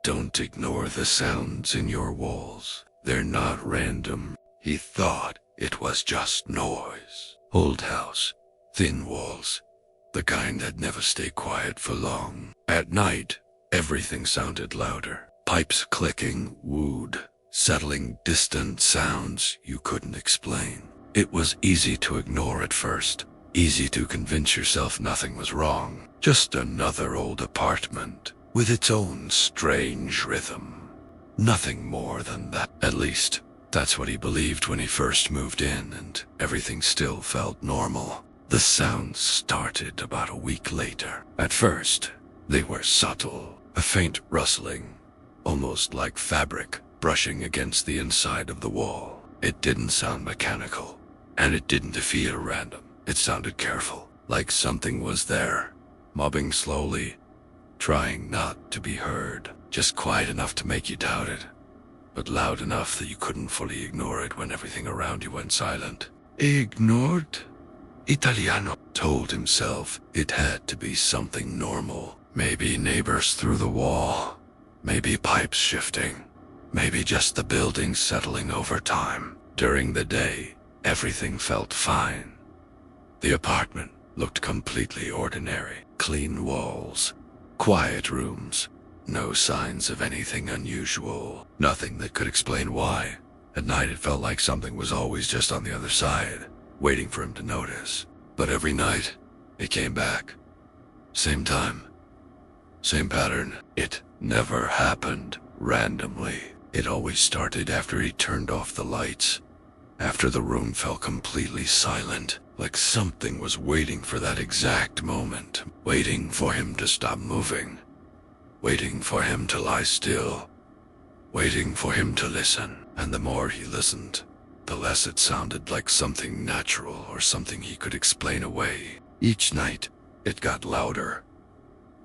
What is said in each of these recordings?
Don't ignore the sounds in your walls. They're not random. He thought it was just noise. Old house, thin walls, the kind that never stay quiet for long. At night, everything sounded louder. Pipes clicking, wooed, settling distant sounds you couldn't explain. It was easy to ignore at first, easy to convince yourself nothing was wrong. Just another old apartment with its own strange rhythm. Nothing more than that. At least, that's what he believed when he first moved in, and everything still felt normal. The sounds started about a week later. At first, they were subtle, a faint rustling, almost like fabric brushing against the inside of the wall. It didn't sound mechanical, and it didn't feel random. It sounded careful, like something was there, mobbing slowly, trying not to be heard. Just quiet enough to make you doubt it, but loud enough that you couldn't fully ignore it when everything around you went silent. Ignored? Italiano told himself it had to be something normal. Maybe neighbors through the wall, maybe pipes shifting, maybe just the building settling over time. During the day, everything felt fine. The apartment looked completely ordinary. Clean walls, quiet rooms, no signs of anything unusual, nothing that could explain why. At night it felt like something was always just on the other side, waiting for him to notice. But every night, it came back. Same time, same pattern. It never happened randomly. It always started after he turned off the lights, after the room fell completely silent, like something was waiting for that exact moment, waiting for him to stop moving, waiting for him to lie still, waiting for him to listen. And the more he listened, the less it sounded like something natural or something he could explain away. Each night, it got louder.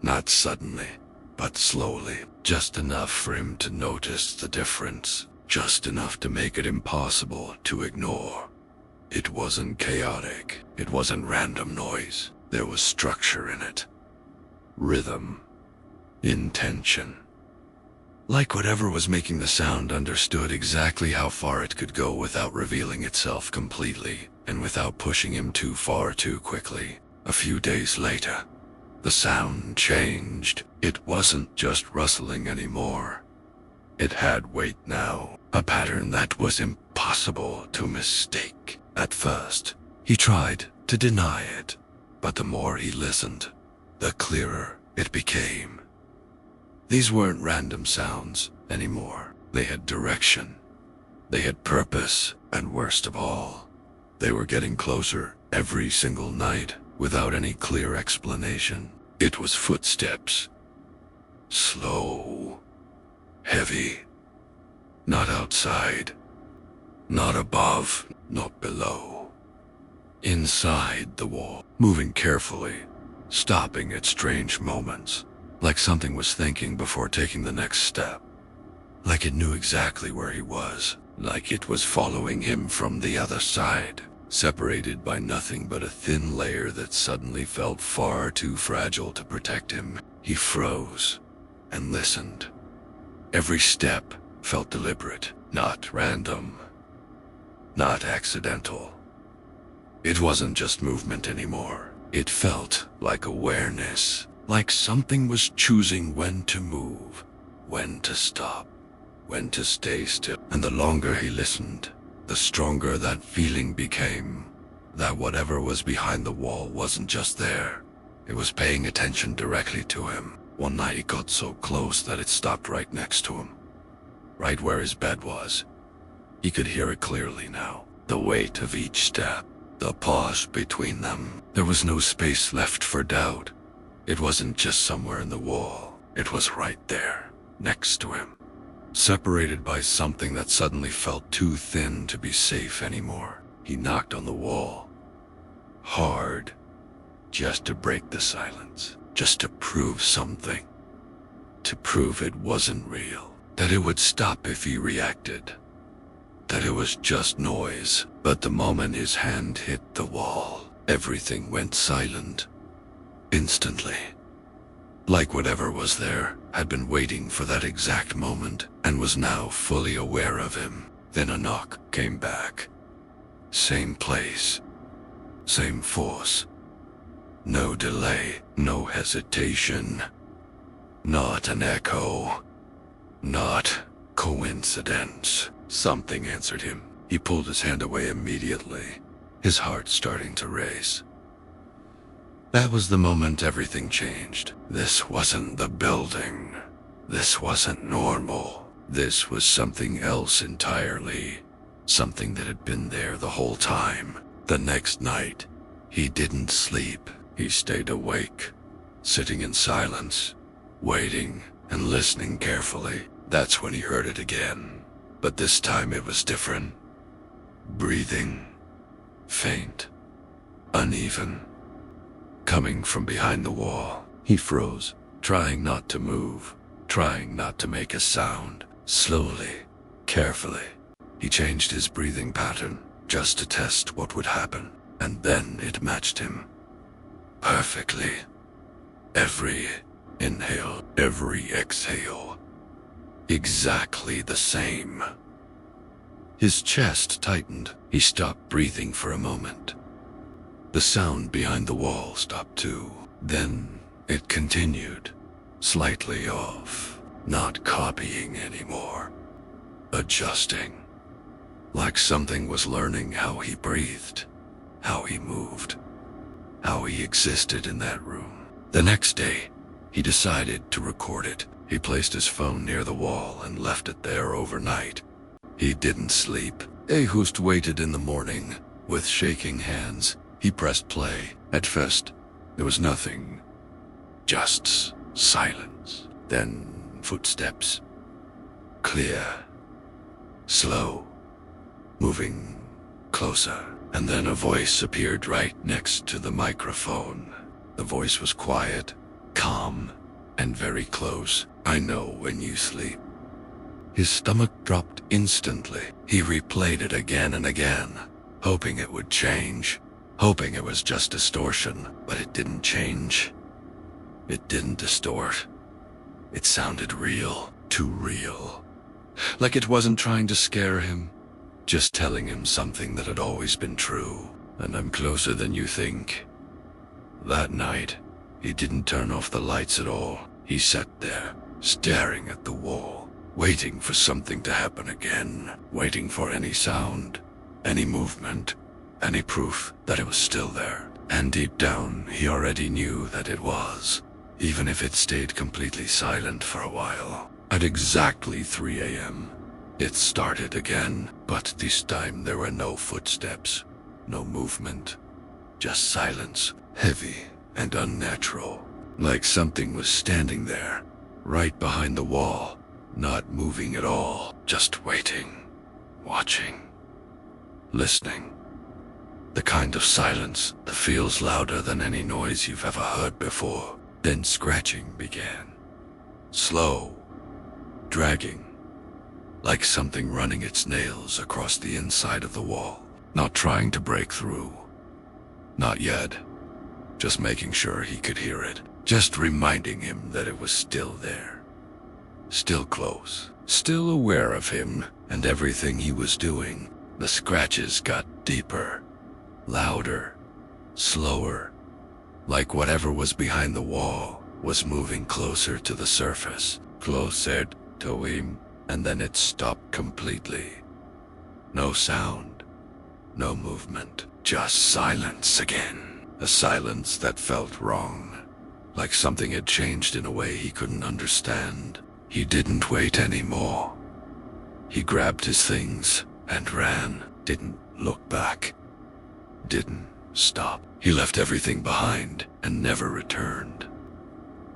Not suddenly, but slowly. Just enough for him to notice the difference. Just enough to make it impossible to ignore. It wasn't chaotic. It wasn't random noise. There was structure in it. Rhythm. Intention. Like whatever was making the sound understood exactly how far it could go without revealing itself completely, and without pushing him too far too quickly. A few days later, the sound changed. It wasn't just rustling anymore. It had weight now, a pattern that was impossible to mistake. At first, he tried to deny it, but the more he listened, the clearer it became. These weren't random sounds anymore. They had direction. They had purpose, and worst of all, they were getting closer every single night without any clear explanation. It was footsteps. Slow. Heavy. Not outside. Not above. Not below. Inside the wall. Moving carefully. Stopping at strange moments. Like something was thinking before taking the next step. Like it knew exactly where he was. Like it was following him from the other side. Separated by nothing but a thin layer that suddenly felt far too fragile to protect him. He froze and listened. Every step felt deliberate, not random, not accidental. It wasn't just movement anymore. It felt like awareness, like something was choosing when to move, when to stop, when to stay still. And the longer he listened, the stronger that feeling became, that whatever was behind the wall wasn't just there. It was paying attention directly to him. One night he got so close that it stopped right next to him, right where his bed was. He could hear it clearly now, the weight of each step, the pause between them. There was no space left for doubt. It wasn't just somewhere in the wall. It was right there, next to him. Separated by something that suddenly felt too thin to be safe anymore. He knocked on the wall. Hard. Just to break the silence. Just to prove something. To prove it wasn't real. That it would stop if he reacted. That it was just noise. But the moment his hand hit the wall, everything went silent. Instantly. like whatever was there had been waiting for that exact moment and was now fully aware of him. Then a knock came back. Same place, same force. No delay, no hesitation. Not an echo. Not coincidence. Something answered him. He pulled his hand away immediately, his heart starting to race. That was the moment everything changed. This wasn't the building. This wasn't normal. This was something else entirely. Something that had been there the whole time. The next night, he didn't sleep. He stayed awake, sitting in silence, waiting and listening carefully. That's when he heard it again. But this time it was different. Breathing. Faint. Uneven. Coming from behind the wall. He froze, trying not to move, trying not to make a sound. Slowly, carefully, he changed his breathing pattern just to test what would happen. And then it matched him. Perfectly. Every inhale, every exhale. Exactly the same. His chest tightened. He stopped breathing for a moment. The sound behind the wall stopped too. Then it continued, slightly off, not copying anymore, adjusting, like something was learning how he breathed, how he moved, how he existed in that room. The next day, he decided to record it. He placed his phone near the wall and left it there overnight. He didn't sleep. Ahust waited in the morning. With shaking hands, he pressed play. At first, there was nothing. Just silence. Then footsteps. Clear. Slow. Moving closer. And then a voice appeared right next to the microphone. The voice was quiet, calm, and very close. I know when you sleep. His stomach dropped instantly. He replayed it again and again, hoping it would change, hoping it was just distortion, but it didn't change. It didn't distort. It sounded real, too real. Like it wasn't trying to scare him, just telling him something that had always been true. And I'm closer than you think. That night, he didn't turn off the lights at all. He sat there, staring at the wall, waiting for something to happen again, waiting for any sound, any movement, any proof that it was still there. And deep down, he already knew that it was, even if it stayed completely silent for a while. At exactly 3 a.m., it started again, but this time there were no footsteps, no movement, just silence, heavy and unnatural, like something was standing there, right behind the wall, not moving at all, just waiting, watching, listening. The kind of silence that feels louder than any noise you've ever heard before. Then scratching began. Slow, dragging, like something running its nails across the inside of the wall, not trying to break through. Not yet. Just making sure he could hear it. Just reminding him that it was still there. Still close. Still aware of him and everything he was doing. The scratches got deeper, louder, slower, like whatever was behind the wall was moving closer to the surface, closer to him, and then it stopped completely. No sound, no movement, just silence again. A silence that felt wrong, like something had changed in a way he couldn't understand. He didn't wait anymore. He grabbed his things and ran, didn't look back, didn't stop. He left everything behind and never returned.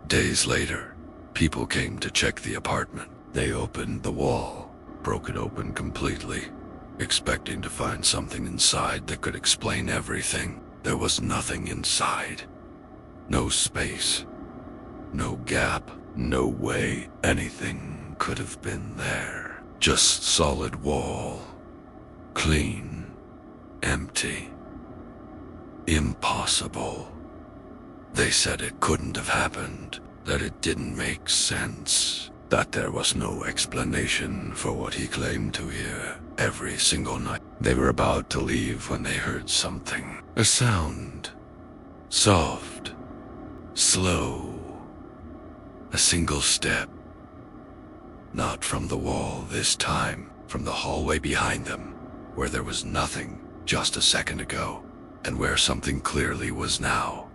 Days later, people came to check the apartment. They opened the wall, broke it open completely, expecting to find something inside that could explain everything. There was nothing inside. No space. No gap. No way anything could have been there. Just solid wall. Clean. Empty. Impossible. They said it couldn't have happened. that it didn't make sense, that there was no explanation for what he claimed to hear every single night. They were about to leave when they heard something. A sound. Soft. Slow. A single step. Not from the wall this time, from the hallway behind them, where there was nothing just a second ago, and where something clearly was now.